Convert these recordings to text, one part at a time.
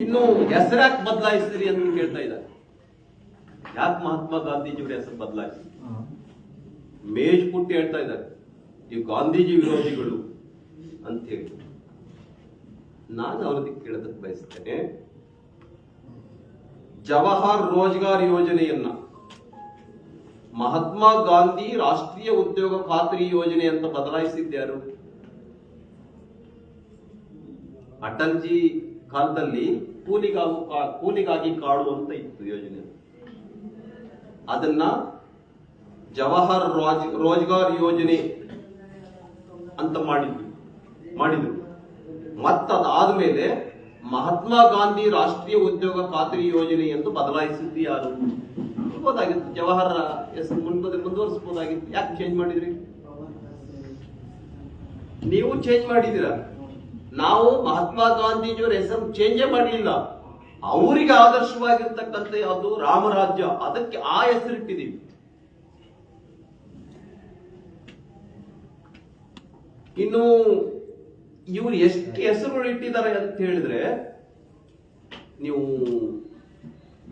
ಇನ್ನು ಹೆಸರಾಕ್ ಬದಲಾಯಿಸಿದ್ರಿ ಅಂತ ಕೇಳ್ತಾ ಇದ್ದಾರೆ. ಯಾಕೆ ಮಹಾತ್ಮ ಗಾಂಧೀಜಿಯವರ ಹೆಸರು ಬದಲಾಯಿಸಿ? ಮೇಜ್ ಪುಟ್ಟಿ ಹೇಳ್ತಾ ಇದ್ದಾರೆ ನೀವು ಗಾಂಧೀಜಿ ವಿರೋಧಿಗಳು ಅಂತ ಹೇಳಿ. ನಾನು ಅವರದಕ್ಕೆ ಕೇಳೋದಕ್ಕೆ ಬಯಸ್ತೇನೆ, ಜವಾಹರ್ ರೋಜ್ಗಾರ್ ಯೋಜನೆಯನ್ನ ಮಹಾತ್ಮ ಗಾಂಧಿ ರಾಷ್ಟ್ರೀಯ ಉದ್ಯೋಗ ಖಾತ್ರಿ ಯೋಜನೆ ಅಂತ ಬದಲಾಯಿಸಿದ್ಯಾರು? ಅಟಲ್ಜಿ ಕಾಲದಲ್ಲಿ ಕೂಲಿಗಾಗಿ ಕಾಡು ಅಂತ ಇತ್ತು ಯೋಜನೆ. ಅದನ್ನ ಜವಾಹರ್ ರೋಜ್ಗಾರ್ ಯೋಜನೆ ಅಂತ ಮಾಡಿದ್ರು. ಮತ್ತದಾದ್ಮೇಲೆ ಮಹಾತ್ಮ ಗಾಂಧಿ ರಾಷ್ಟ್ರೀಯ ಉದ್ಯೋಗ ಖಾತ್ರಿ ಯೋಜನೆ ಎಂದು ಬದಲಾಯಿಸಿದ್ದು ಯಾರು? ಇರ್ಬೋದಾಗಿತ್ತು, ಜವಾಹರ್ ಹೆಸರು ಮುಂದುವರಿಸಬಹುದಾಗಿತ್ತು. ಯಾಕೆ ಚೇಂಜ್ ಮಾಡಿದ್ರಿ? ನೀವು ಚೇಂಜ್ ಮಾಡಿದಿರ. ನಾವು ಮಹಾತ್ಮ ಗಾಂಧೀಜಿಯವರ ಹೆಸರು ಚೇಂಜೇ ಮಾಡಲಿಲ್ಲ. ಅವರಿಗೆ ಆದರ್ಶವಾಗಿರ್ತಕ್ಕಂಥ ಯಾವುದು? ರಾಮರಾಜ್ಯ. ಅದಕ್ಕೆ ಆ ಹೆಸರಿಟ್ಟಿದ್ದೀವಿ. ಇನ್ನು ಇವ್ರು ಎಷ್ಟು ಹೆಸರುಗಳು ಇಟ್ಟಿದ್ದಾರೆ ಅಂತ ಹೇಳಿದ್ರೆ, ನೀವು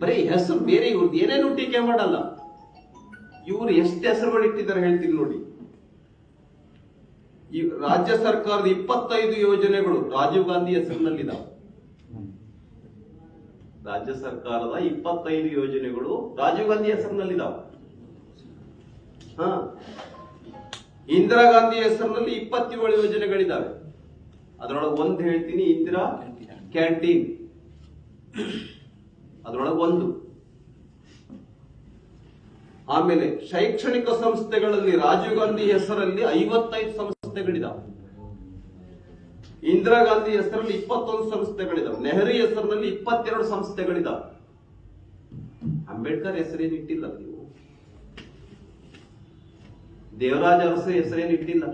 ಬರೀ ಹೆಸರು ಬೇರೆ ಇವ್ರದ್ದು ಏನೇನು ಟೀಕೆ ಮಾಡಲ್ಲ. ಇವ್ರು ಎಷ್ಟು ಹೆಸರುಗಳು ಇಟ್ಟಿದ್ದಾರೆ ಹೇಳ್ತೀನಿ ನೋಡಿ. ಈ ರಾಜ್ಯ ಸರ್ಕಾರದ 25 ಯೋಜನೆಗಳು ರಾಜೀವ್ ಗಾಂಧಿ ಹೆಸರಿನಲ್ಲಿದ್ದಾವೆ. ರಾಜ್ಯ ಸರ್ಕಾರದ 25 ಯೋಜನೆಗಳು ರಾಜೀವ್ ಗಾಂಧಿ ಹೆಸರಿನಲ್ಲಿದ್ದಾವೆ. ಇಂದಿರಾ ಗಾಂಧಿ ಹೆಸರಿನಲ್ಲಿ 27 ಯೋಜನೆಗಳಿದ್ದಾವೆ. ಅದರೊಳಗೆ ಒಂದು ಹೇಳ್ತೀನಿ, ಇಂದಿರಾ ಕ್ಯಾಂಟೀನ್ ಅದರೊಳಗೆ ಒಂದು. ಆಮೇಲೆ ಶೈಕ್ಷಣಿಕ ಸಂಸ್ಥೆಗಳಲ್ಲಿ ರಾಜೀವ್ ಗಾಂಧಿ ಹೆಸರಲ್ಲಿ 55 ಸಂಸ್ಥೆಗಳಿದಾವೆ. ಇಂದಿರಾ ಗಾಂಧಿ ಹೆಸರಲ್ಲಿ 21 ಸಂಸ್ಥೆಗಳಿದಾವೆ. ನೆಹರು ಹೆಸರಿನಲ್ಲಿ 22 ಸಂಸ್ಥೆಗಳಿದಾವೆ. ಅಂಬೇಡ್ಕರ್ ಹೆಸರೇನು ಇಟ್ಟಿಲ್ಲ ನೀವು. ದೇವರಾಜ ಅರಸು ಹೆಸರೇನು ಇಟ್ಟಿಲ್ಲ.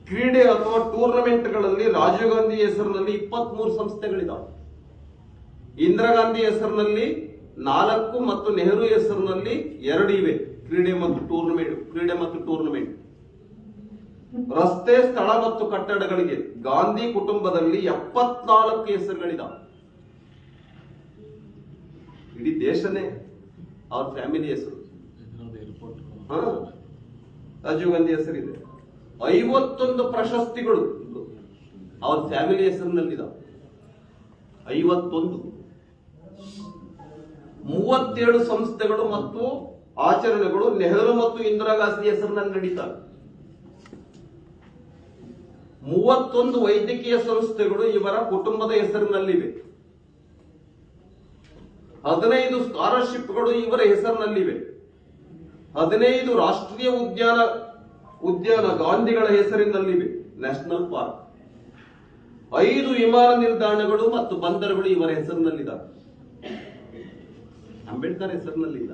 ಕ್ರೀಡೆ ಅಥವಾ ಟೂರ್ನಮೆಂಟ್ಗಳಲ್ಲಿ ರಾಜೀವ್ ಗಾಂಧಿ ಹೆಸರಿನಲ್ಲಿ 23 ಸಂಸ್ಥೆಗಳಿದಾವೆ. ಇಂದಿರಾ ಗಾಂಧಿ ಹೆಸರಿನಲ್ಲಿ 4 ಮತ್ತು ನೆಹರು ಹೆಸರಿನಲ್ಲಿ 2 ಇವೆ. ಕ್ರೀಡೆ ಮತ್ತು ಟೂರ್ನಮೆಂಟ್. ರಸ್ತೆ, ಸ್ಥಳ ಮತ್ತು ಕಟ್ಟಡಗಳಿಗೆ ಗಾಂಧಿ ಕುಟುಂಬದಲ್ಲಿ 74 ಹೆಸರುಗಳಿದಾವೆ. ಇಡೀ ದೇಶನೇ ಅವ್ರ ಫ್ಯಾಮಿಲಿ ಹೆಸರು. ರಾಜೀವ್ ಗಾಂಧಿ ಹೆಸರಿದೆ. 51 ಪ್ರಶಸ್ತಿಗಳು ಅವ್ರ ಫ್ಯಾಮಿಲಿ ಹೆಸರಿನಲ್ಲಿದ್ದಾವೆ. 51. 37 ಸಂಸ್ಥೆಗಳು ಮತ್ತು ಆಚರಣೆಗಳು ನೆಹರು ಮತ್ತು ಇಂದಿರಾ ಗಾಂಧಿ ಹೆಸರಿನಲ್ಲಿ ನಡೀತವೆ. 31 ವೈದ್ಯಕೀಯ ಸಂಸ್ಥೆಗಳು ಇವರ ಕುಟುಂಬದ ಹೆಸರಿನಲ್ಲಿವೆ. 15 ಸ್ಕಾಲರ್ಶಿಪ್ಗಳು ಇವರ ಹೆಸರಿನಲ್ಲಿವೆ. 15 ರಾಷ್ಟ್ರೀಯ ಉದ್ಯಾನ ಗಾಂಧಿಗಳ ಹೆಸರಿನಲ್ಲಿವೆ, ನ್ಯಾಷನಲ್ ಪಾರ್ಕ್. 5 ವಿಮಾನ ನಿಲ್ದಾಣಗಳು ಮತ್ತು ಬಂದರುಗಳು ಇವರ ಹೆಸರಿನಲ್ಲಿದ್ದಾವೆ. ಅಂಬೇಡ್ಕರ್ ಹೆಸರಿನಲ್ಲಿಲ್ಲ.